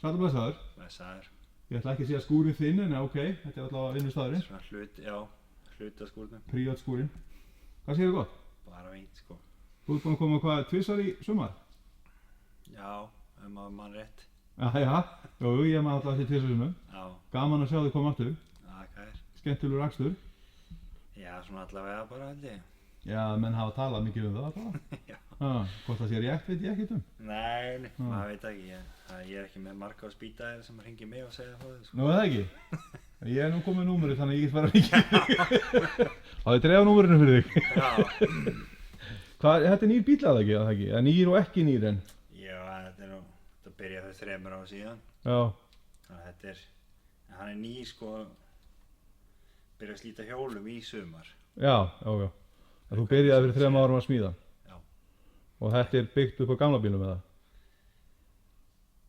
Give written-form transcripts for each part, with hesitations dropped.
Sæll og blessaður. Blessaður. Ég ætla ekki að segja skúrin þinn en ok, þetta er allavega vinnustaðurinn. Svona hluta skúrnum. Prívat skúrin. Hvað segir þú gott? Bara fínt sko. Þú ert búinn að koma hvað, tvisvar í sumar? Já, mann rétt. Jæja, jú, ég maður alltaf ekki tvisvar í sumar. Já. Gaman að sjá þig koma aftur. Það er. Skemmtilegur akstur. Já, svona allavega bara held ég. Já, menn hafa talað mikið um það allavega. Já. Hvort það sé rétt veit ég ekkert um. Nei, maður veit ekki. Ég er ekki með marga á spýtaðir sem hringir mig og segja frá þau sko. Nú, það ekki? Ég er nú komið númerið þannig að ég get bara ringið. Þá ég drefa númerinu fyrir þig. Já. Þetta er nýr bíl að það ekki? Eða nýr og ekki nýr en? Já, þetta byrjaði fyrir 3 ára síðan. Já. Þannig að hann er ný sko, byrjaði að slíta hjólum í sumar. Já. Þú byrjaði fyrir 3 árum að smíða? Já. Og þetta er byggt upp á gamla bílum eða?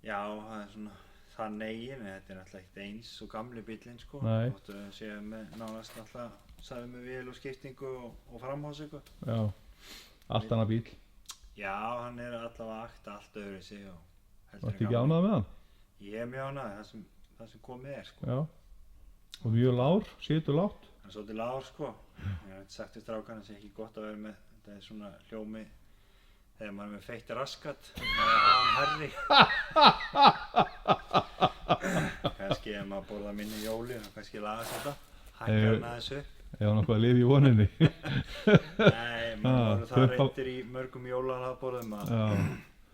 Já, það er svona það negin, en þetta er alltaf ekkert eins og gamli bílinn sko. Nei. Þóttu að séu með nánast alltaf sagði með vél og skiptingu og framhásöku. Já. Allt annað bíl. Já, hann er allavega allt öðru sig og Þú ert ekki ánægður með hann? Ég er mjög ánægður, það sem komið er sko. Já. Og mjög lár, situr lágt. Hann er svolítið lár sko. Ég hef sagt við strákana að það sé ekki gott að vera með, þetta er svona hljómi þegar maður er með feitt raskat, maður er hann herri. Kannski ef maður borðar minni jóli, þá kannski lagast þetta, hækkar hann aðeins upp. Ég var nokkuð að lifa í voninni. Nei, maður voru það reyndir í mörgum jólahlaðborðum að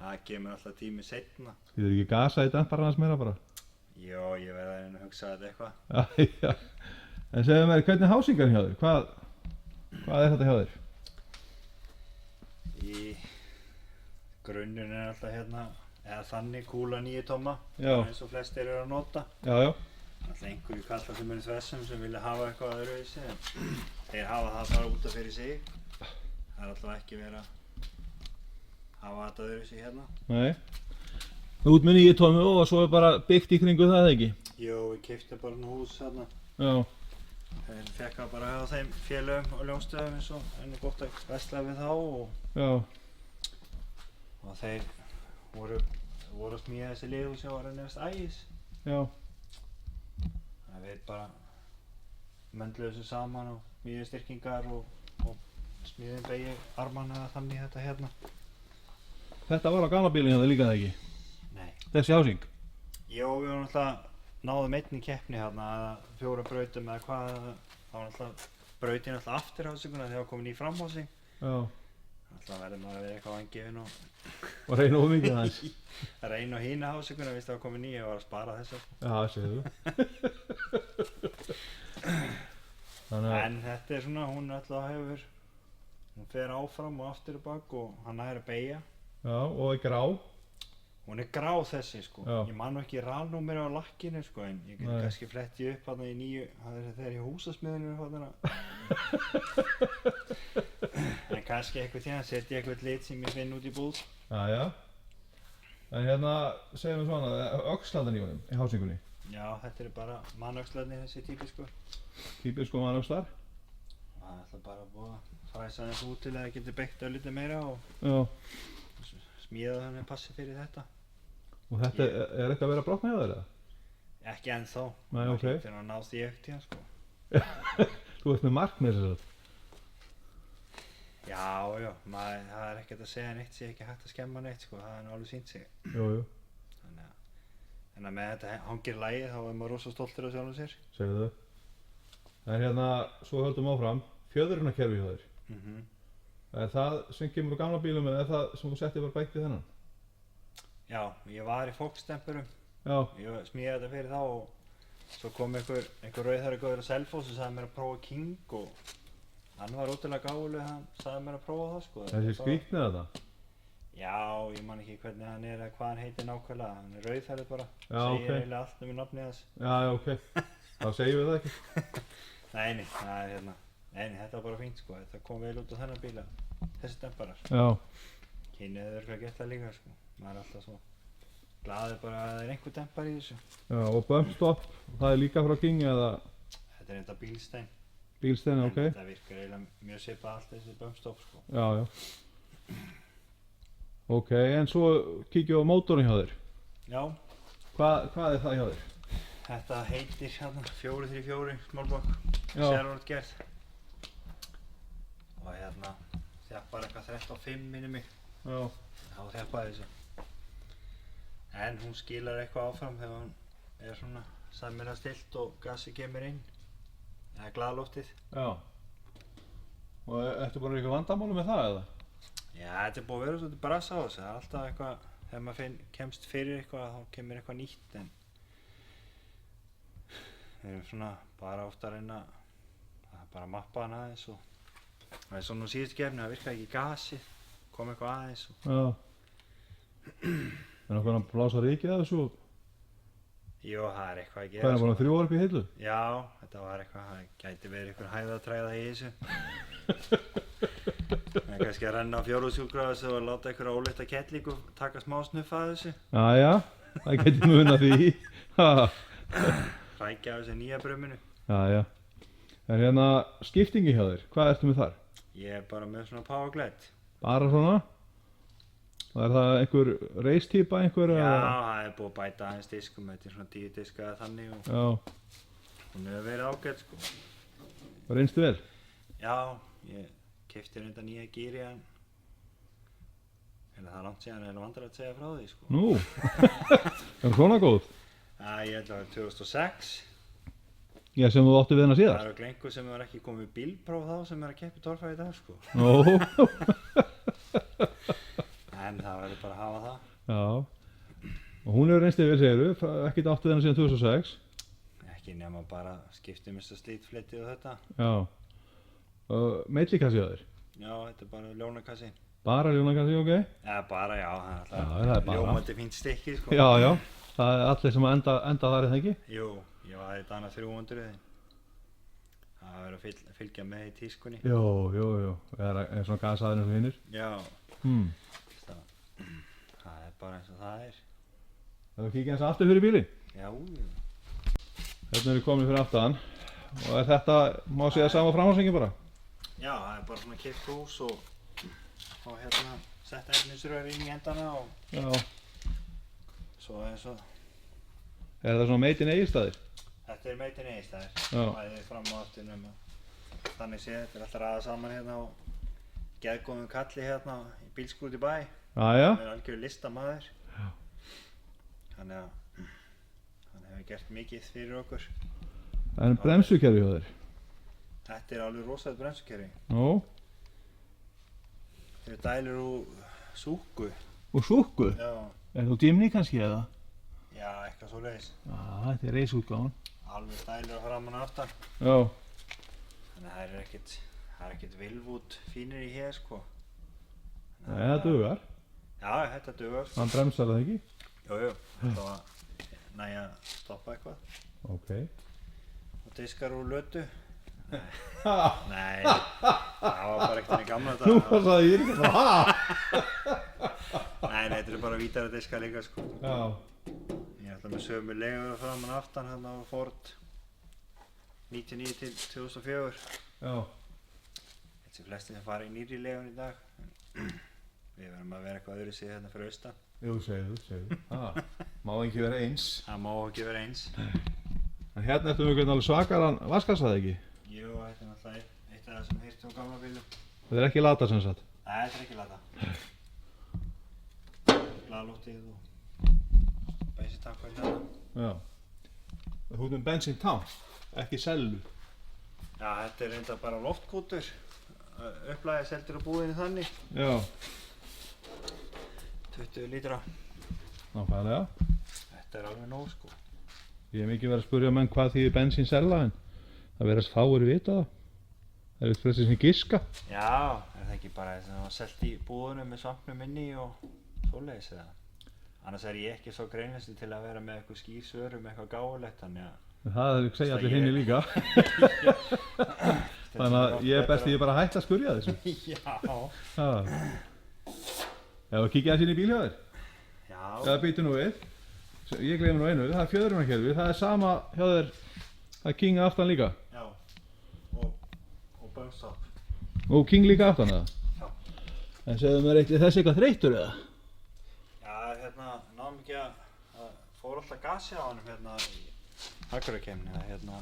það kemur alltaf tími seinna. Þið eru ekki gasa í demparinn hans meira bara? Jó, ég verði að reyna að hugsa þetta eitthvað. Já. En segðu mér, hvernig er hásingarinn hjá þér? Hvað er þetta hjá þér? Í grunninn er alltaf hérna, eða þannig kúla 9 tomma, eins og flestir eru að nota. Já. Alltaf einhverju kallar sem eru þessum sem vilja hafa eitthvað öðruvísi, en þeir hafa það bara út af fyrir sig. Það er alltaf ekki verið að hafa þetta öðruvísi hérna. Nei. Þú ert með 9 tommu og svo er bara byggt í kringu það ekki? Jú, við keyptum bara nú hús hérna. Já. Þeir fekk bara á þeim félögum og ljónstöðum eins og enn er gott að versla við þá og þeir voru að smíða þessi liðhús sem var að nefnast Ægis. Já. Við bara möndluðum þessu saman og smíðum styrkingar og smíðum beygju armana eða þannig þetta hérna. Þetta var á gamla bílinn hjá þér líka það ekki? Nei. Þessi hásing? Jó, við varum alltaf náðum einn í keppni hérna, eða 4 brautum eða hvað, það var alltaf brautin alltaf afturhásinguna þegar það var komin í framhásing. Já. Alltaf verður maður að vera eitthvað vangefinn og reyna of mikið aðeins. Reyna á hína hásinguna, víst það var komin í og var að spara þessa. Já, segðu. En þetta er svona, hún alltaf hún fer áfram og aftur og bak og hann er að beygja. Já, og er grá. Hún er grá þessi sko. Já. Ég man nú ekki rafnúmer á lakkinu sko, en ég get kannski flettið upp þarna í nýju, það er þegar í húsasmiðinu þarna. En kannski eitthvað tíðan setja ég eitthvað lit sem ég finn út í búð. Já. En hérna, segjum við svona, öxlarnir í honum, í hásingunni? Já, þetta er bara mannöxlarnir þessi típisku. Típisku mannöxlar? Það er alltaf bara búið að fræsa þess út til að það getur byggt örlítið meira og smíða þannig að passi fyrir þetta. Og þetta er eitthvað að vera brotna hjá þér eða? Ekki ennþá. Nei, ok. Fyrir að ná því ekkert tíðan sko. Þú ert með markmið þess að? Já, það er ekkert að segja neitt sem ekki hægt að skemma neitt sko, það er nú alveg sýnt sig. Jú. Þannig að með þetta hangir lagið þá er maður rosa stoltur af sjálfum sér. Segðu þau. En hérna, svo höldum áfram, fjöðrunarkerfi hjá þér. Er það sem kemur á gamla bílum eða er það sem þú settið bara bætt við þennan? Já, ég var í Fox-stempurum. Já. Ég smíðaði þetta fyrir þá og svo kom einhver rauðhærður góður á Selfoss og sagði mér að prófa King og hann var ótrúlega gáfuleg, hann sagði mér að prófa það sko. Þessi skrýtnið þetta? Já, ég man ekki hvernig hann er eða hvað hann heitir nákvæmlega, hann er rauðhærður bara. Já, ok. Segir eiginlega allt um nafnið þess. Já, ok. Þá segjum við það ekki. Nei, það er hérna. Nei, þetta var bara fínt sko, þetta kom vel út á þennan bíla, þessi demparar. Já. Kynið hefur örugglega gert það líka sko, maður er alltaf svo glaður bara að það er einhver dempar í þessu. Já, og bumpstopp, það er líka frá King eða? Þetta er þetta Bílstein. Bílstein, ok. En þetta virkar eiginlega mjög svipað allt þessi bumpstopp sko. Já. Ok, en svo kíkjum við á mótorinn hjá þér. Já, Hvað er það hjá þér? Þetta heitir hérna 434 smálblokk, Já. sérvort gerð. Og hérna þjappar eitthvað 13.5 minni mig. Já. Þá þjappaði þessu. En hún skilar eitthvað áfram þegar hún er svona sæmilega stillt og gasið kemur inn. Eða glaðloftið. Já. Og ertu bara eitthvað vandamáli með það eða? Já, þetta er búið að vera svolítið brasa á þessu. Það er alltaf eitthvað, þegar maður kemst fyrir eitthvað þá kemur eitthvað nýtt en við erum svona bara ofta að reyna að bara mappa hann aðeins og það er svona síðustu keppni, það virkaði ekki gasið, kom eitthvað aðeins og Já. Er nokkuð að blása rykið af þessu? jú, það er eitthvað að Hvað er gera. bara 3 ár upp í hillu? Já, þetta var eitthvað, það gæti verið eitthvað hæðatræða í þessu. En kannski að renna á fjórðungshjúkrahúsið og láta einhverja ólétta kettlingu taka smá snuff að þessu. Jæja, það getur munað því. Ha. Hrækja á þessu nýja bruminu. Jæja. En hérna skiptingi hjá þér, hvað ertu með þar? Ég er bara með svona power glide. Bara svona? Og er það einhver reistýpa einhver? Já, eða? það er búið að bæta aðeins diskum, þetta er svona 10 diska eða þannig og Já. hún hefur verið ágætt sko. Reynstu vel? Já, ég keypti reynda nýja gíri en það er langt síðan, það er vandrar að segja frá því sko. Nú, er hún svona góð? Já, ég held að það var 2006. Já, sem þú átti við hana Það síðast? eru einhver sem hefur ekki komið bílpróf þá sem er að keppa í torfæði í dag sko. Nú, En það verður bara að hafa það. já. Og hún hefur reynstu vel, segirðu, ekkert átti við hana síðan 2006? Ekki nema bara skipti mista slítfleti og þetta. Já. Meillikassi á þér? Já, þetta er bara ljónakassi. Bara ljónakassi, ok? Eða bara, já, það Já, það er er bara. ljómandi fínt stykki sko. Já, já. Það er allir sem að enda þar, er það ekki? Jú, ég var í dana 300. Það verður að fylgja með í tískunni. Jú. Það er svona gasaðir eins og hinnir. Já, það er bara eins og það er. Það er kíkja eins aftur fyrir bílinn. Já, Hérna er við komin fyrir aftan. Og er þetta, má segja, sama framhásingin bara? já, það er bara svona kippt hús og hérna setta efnisrör inn í endana og Já. svo eins og Er það svona meitin eigistæðir? þetta er meitin eigistæðir. Já. Bæði fram og aftur nema. Þannig séð, þetta er alltaf ræða saman hérna og geðgóðum kalli hérna í bílskúr út í bæ. Jæja. Hann er algjör listamaður. Þannig að hann hefur gert mikið fyrir okkur. En bremsukerfi hjá þér? Þetta er alveg rosalega bremsukerfi. Nú. Þeir dælur úr súkku. Og súkku? Já, Er þú Jimny kannski eða? já, eitthvað svo leiðis. Já, þetta er reisútgáðan. Alveg dælur að framan og aftan. Já. Þannig að það er ekkert vilvút fínir í hér sko. Nei, það dugar. Já, þetta dugar. Hann bremsar það ekki? Jú, þetta var næja að stoppa eitthvað. Ok. Og diskar úr lötu. Ha! Nei, það var bara ekkert enn í gamla Nú þetta. var það ég ekki bara, ha! Nei, þetta eru bara vítara diskar líka sko. Já. Ég er alltaf með sömu legur framan og aftan hérna á Ford 99 til 2004. Já. Þessi flesti sem fara í nýrri legun í dag. Við verðum að vera eitthvað öðru síðan hérna fyrir austan. Jú, segðu. Ha. Má ekki vera eins. Það má ekki vera eins. En hérna ertu mjög alveg svakaran vaskasað ekki? Jú, þetta er náttúrulega eitt af það sem hýrt á gamla bílum. Þetta er ekki lata sem sagt? Nei, þetta er ekki lata. Glaðlóttið og bensintankur hérna. Já. Þú ert með bensíntank, ekki sellu. Já, þetta er reynda bara loftkútur. Upplæðið seldur á búðinni þannig. Já. 20 lítra. Nákvæmlega. Þetta er alveg nóg sko. Ég hef mikið verið að spurja menn hvað þýðir bensínsella en það verðast fáir vita það. Það er eitthvað sem giska. Já, er það ekki bara þess að það var selt í búðunum með svampnum inni og svoleiðis eða? Annars er ég ekki svo greinlisti til að vera með eitthvað skýrsvör um eitthvað gáfulegt, þannig að... Það segja allir hinni líka. Þannig að ég er best ég bara hægt að spurja þessu. Já. Ef að kíkja aðeins inn í bíl hjá þér. Já. Eða býtu nú við. Ég gleymi nú einu, það er fjöðrunarkerfi. Það er sama hjá þér, það er King aftan líka. Já. Og bumstop. Og King líka aftan eða? Já. En segðu mér eitt, er þessi eitthvað þreyttur eða? Já, hérna, náðum ekki að fór alltaf gasið á honum hérna í Akureyrakefni að hérna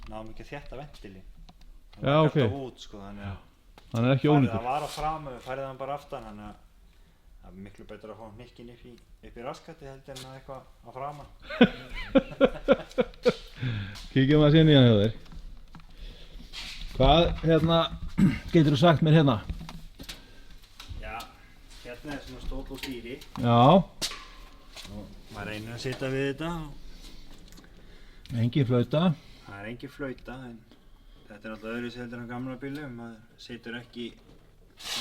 náðum ekki að þétta ventilinn. Já, ok. Alltaf út sko, þannig að Hann er ekki ónýtur. það var að framu, færði hann bara aftan, þannig að það er miklu betur að fá hnykkinn upp í raskati heldur en að eitthvað að framan. Kíkjum að sinni hérna hjá þér. Hvað, geturðu sagt mér hérna? Já, hérna er svona stóll og stýri. Já. Og maður reynir að sitja við þetta. Engin flauta. Það er engin flauta, en þetta er alltaf öðruvísi heldur en gamla bílum. Maður situr ekki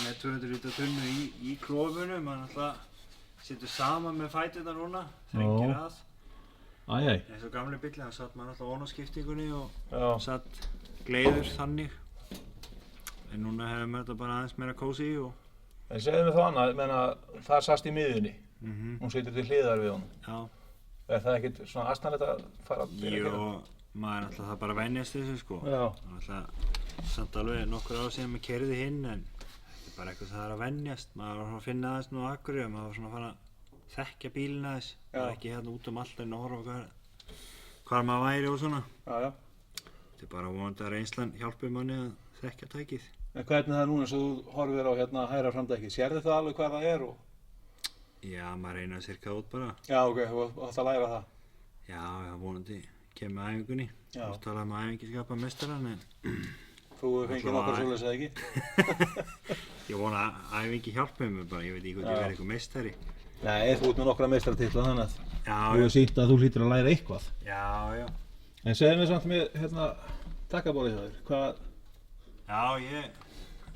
með 200 litra tunnu í klofunum. Maður alltaf situr saman með fæturnar núna, þrengir að. Æjæj. Eins og gamli bíli, þá satt maður alltaf ofan á skiptingunni og satt gleiður þannig. En núna hefur maður þetta bara aðeins meira kósí og... En segðu mig þá annað, ég meina, þar sast í miðjunni. Hún situr til hliðar við honum. Já. Er það ekkert svona astanlegt að fara að byrja að gera? Jú, maður er alltaf það bara að venjast þessu sko. Já. Það er alltaf samt alveg nokkur ár síðan maður keyrði hinn, en þetta er bara eitthvað sem það er að venjast. Maður var að finna aðeins nú á Akureyri og maður var svona að fara að þekkja bílinn aðeins. Það er ekki hérna út allt en að horfa hvar maður væri og svona. Já. Þetta er bara vonandi að reynslan hjálpi manni að þekkja tækið. En hvernig það er núna sem þú horfir á hægra framdækið? Sérðu það alveg hvað það er og... Já, maður reynir að sirka út bara. Já, ok, þú átt að læra það. Já, vonandi kemur með æfingunni. Já. Þú talaði með æfingi skapa meistarann, en... Þú fengið nokkar svoleiðis eða ekki? Ég vona að æfingi hjálpi mér bara, ég veit ekki hvort ég verði eitthvað meistari. Nei, þú ert með nokkra meistaratitla þannig að Já, þú hefur sýnt að þú hlýtur að læra eitthvað. Já. En segðu mér samt með, takkabólið hjá þér, hvað... Já,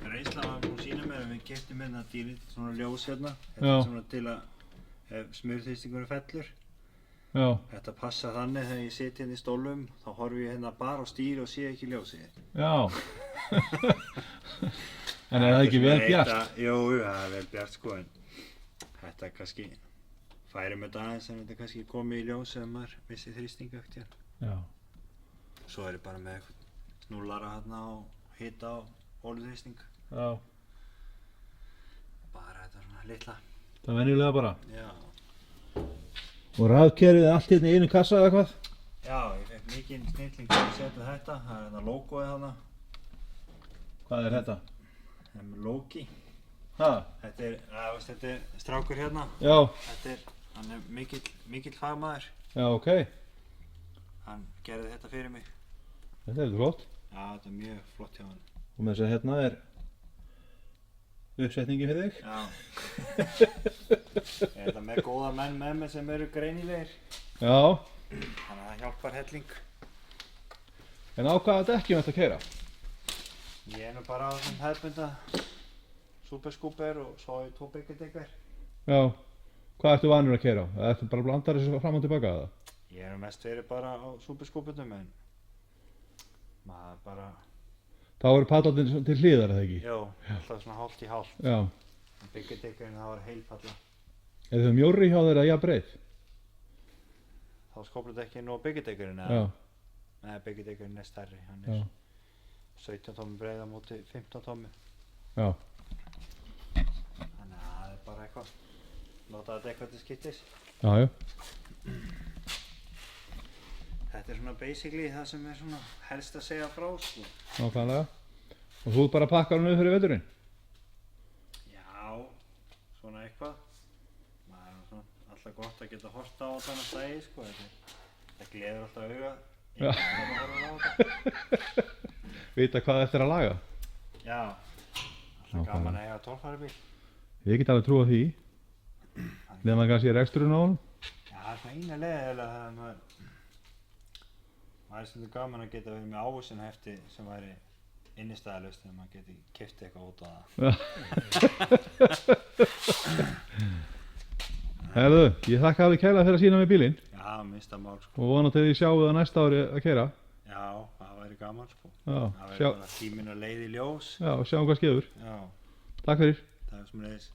reynslan var búin að sýna mér að við keyptum hérna dýrið svona ljós hérna. Þetta er svona til að ef smurþrýstingurinn fellur. Já. Þetta passa þannig þegar ég sit hérna í stólum, þá horfi ég hérna bara á stýri og sé ekki ljósið. Já. En er það ekki vel bjart? Jú, það er vel bjart sko, en þetta kannski færi með þetta aðeins en þetta kannski komið í ljós ef maður missir þrýsting eftir. Já. Svo er ég bara með eitthvað snúllara hérna og hita og oluþrýsting. Já. Bara þetta svona litla. Það er venjulega bara? Já. Og rafkerfið er allt hérna í einu kassa eða hvað? Já, ég fekk mikinn snilling til að setja þetta. Það er hérna logoið þarna. Hvað er þetta? Það er með Loki. Ha? Þetta er strákur hérna. Já. Hann er mikill fagmaður. Já, ok. Hann gerði þetta fyrir mig. Þetta er flott. Já, þetta er mjög flott hjá hann. Og með þess að hérna er uppsetningi fyrir þig. Já. Ég er þetta með góða menn með mig sem eru greinilegir. Já. Þannig að það hjálpar helling. En á hvaða dekkjum ertu að keyra? Ég er nú bara á þessum hefðbunda Super Scooper og svo í 2 byggjadekar. Já. Hvað ertu vanur að keyra á? Ertu bara að blanda þessu fram og tilbaka eða? Ég er nú mest verið bara á Super Scoopernum, en maður bara... Þá eru pallarnir til hliðar eða ekki? Jó, alltaf svona hálft í hálft. Já. Byggjadekkarinn það var heilpalla. Er þau mjórri hjá þér eða jafn breið? Þá skópladekkinn og byggjadekkarinn eða? Já. Nei, byggjadekkarinn er stærri. Hann er 17 tómmi breið á móti 15 tómmi. Já. Þannig að það er bara eitthvað. Nota þetta eitthvað til skiptis. Já. Þetta er svona basically það sem er svona helst að segja frá sko. Nákvæmlega. Og þú bara pakkar hann upp fyrir veturinn? Já, svona eitthvað. Það er svona alltaf gott að geta horft á þannig stæði sko. Það gleður alltaf auga. Já. Vita hvað eftir að laga? Já. Alltaf gaman að eiga 12-færi bíl. Ég get alveg trúa því. Þegar maður kannski reksturinn á honum. Já, það er svona eina leið að maður er svolítið gaman að geta verið með ávísunarhefti sem væri innistæðalaust þegar maður geti keypt eitthvað út á það. Herðu, ég þakka þér kærlega fyrir að sýna mér bílinn. Já, minnsta mál sko. Og vonandi að þið sjáu það næsta ári að keyra. Já, það væri gaman sko. Já, það væri bara tíminn að leið í ljós. Já, og sjáum hvað skeður. Já. Takk fyrir. Takk sem leiðis.